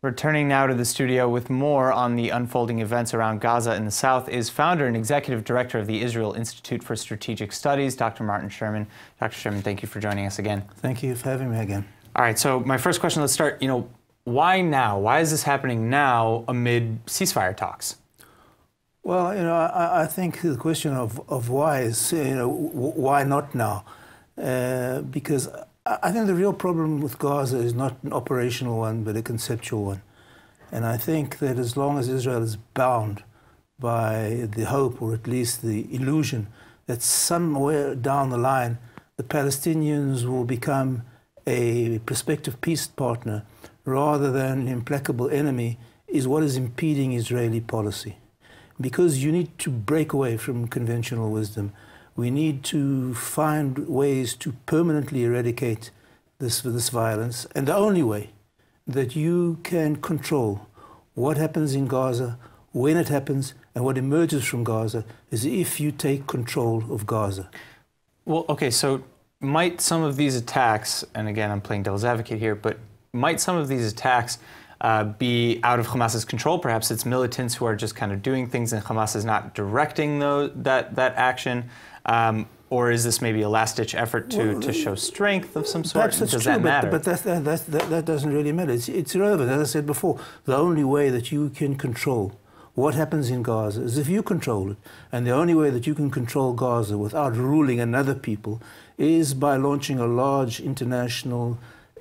Returning now to the studio with more on the unfolding events around Gaza in the south is founder and executive director of the Israel Institute for Strategic Studies, Dr. Martin Sherman. Dr. Sherman, thank you for joining us again. Thank you for having me again. All right, so my first question, let's start, why now? Why is this happening now amid ceasefire talks? Well, I think the question of why is, why not now? Because I think the real problem with Gaza is not an operational one, but a conceptual one. And I think that as long as Israel is bound by the hope, or at least the illusion, that somewhere down the line, the Palestinians will become a prospective peace partner rather than an implacable enemy, is what is impeding Israeli policy. Because you need to break away from conventional wisdom. We need to find ways to permanently eradicate this violence. And the only way that you can control what happens in Gaza, when it happens, and what emerges from Gaza is if you take control of Gaza. Well, okay, so might some of these attacks, and again, I'm playing devil's advocate here, but might some of these attacks be out of Hamas's control? Perhaps it's militants who are just kind of doing things and Hamas is not directing that action. Or is this maybe a last-ditch effort to show strength of some sort? Does that matter? But that doesn't really matter. It's irrelevant. As I said before, the only way that you can control what happens in Gaza is if you control it. And the only way that you can control Gaza without ruling another people is by launching a large international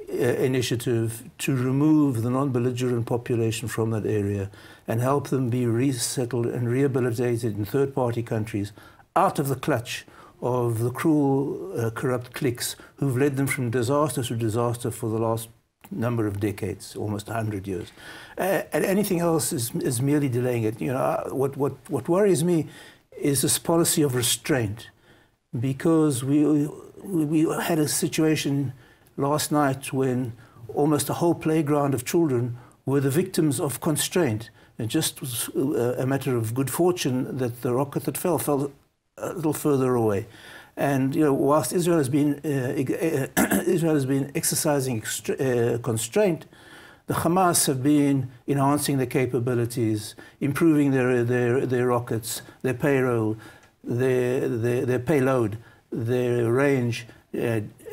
initiative to remove the non-belligerent population from that area and help them be resettled and rehabilitated in third-party countries out of the clutch of the cruel, corrupt cliques who've led them from disaster to disaster for the last number of decades, almost 100 years. And anything else is merely delaying it. What worries me is this policy of restraint, because we had a situation last night when almost a whole playground of children were the victims of constraint. It just was a matter of good fortune that the rocket that fell a little further away. And whilst Israel has been exercising constraint, the Hamas have been enhancing their capabilities, improving their rockets, their payroll, their payload, their range,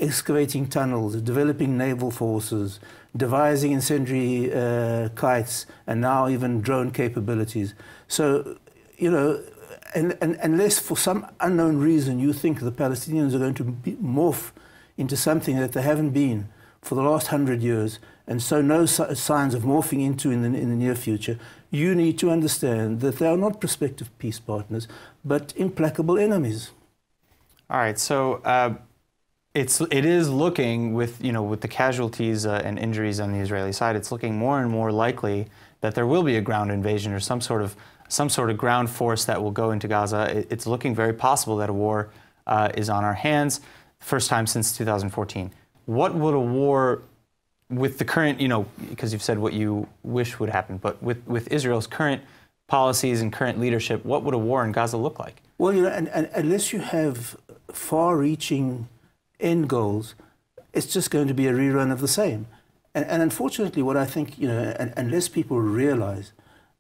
excavating tunnels, developing naval forces, devising incendiary kites, and now even drone capabilities. So, and unless for some unknown reason you think the Palestinians are going to morph into something that they haven't been for the last 100 years, and so no signs of morphing into in the near future, you need to understand that they are not prospective peace partners, but implacable enemies. All right, so it is looking with the casualties and injuries on the Israeli side, it's looking more and more likely that there will be a ground invasion or some sort of ground force that will go into Gaza. It's looking very possible that a war is on our hands, first time since 2014. What would a war with the current, because you've said what you wish would happen, but with Israel's current policies and current leadership, what would a war in Gaza look like? Well, and unless you have far-reaching end goals, it's just going to be a rerun of the same. And unfortunately, what I think, unless people realize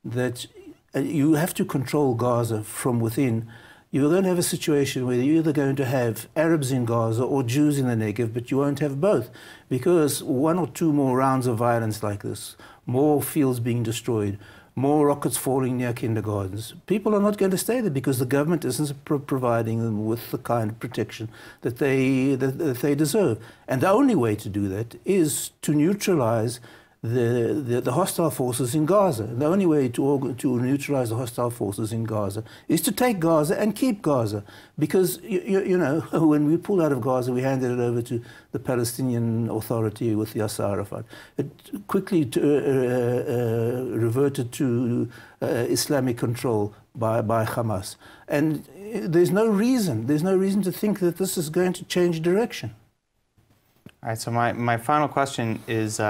that you have to control Gaza from within, you're going to have a situation where you're either going to have Arabs in Gaza or Jews in the Negev, but you won't have both, because one or two more rounds of violence like this, more fields being destroyed, more rockets falling near kindergartens, people are not going to stay there because the government isn't providing them with the kind of protection that they deserve. And the only way to do that is to neutralize the hostile forces in Gaza. The only way to neutralize the hostile forces in Gaza is to take Gaza and keep Gaza. Because, when we pulled out of Gaza, we handed it over to the Palestinian Authority with Yasser Arafat. It quickly reverted to Islamic control by Hamas. And there's no reason to think that this is going to change direction. All right, so my final question is,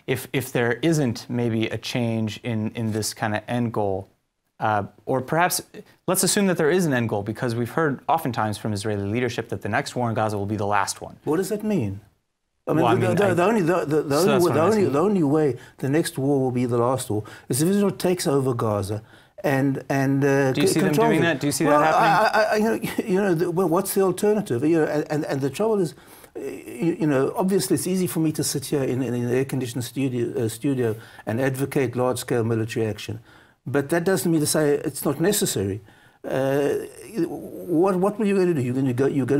if there isn't maybe a change in this kind of end goal, or perhaps let's assume that there is an end goal, because we've heard oftentimes from Israeli leadership that the next war in Gaza will be the last one. What does that mean? I mean, Well, the only way the next war will be the last war is if Israel takes over Gaza and do you see them doing that? Do you see that happening? Well, what's the alternative? And the trouble is, obviously it's easy for me to sit here in an air-conditioned studio and advocate large-scale military action, but that doesn't mean to say it's not necessary. What were you going to do?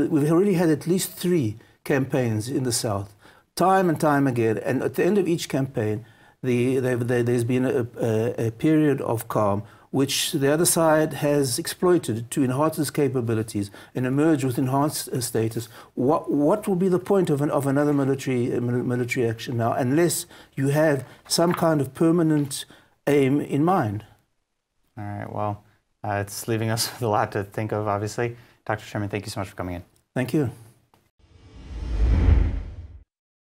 We've already had at least 3 campaigns in the south, time and time again, and at the end of each campaign, there's been a period of calm, which the other side has exploited to enhance its capabilities and emerge with enhanced status. What will be the point of another military action now, unless you have some kind of permanent aim in mind? All right, well, it's leaving us with a lot to think of, obviously. Dr. Sherman, thank you so much for coming in. Thank you.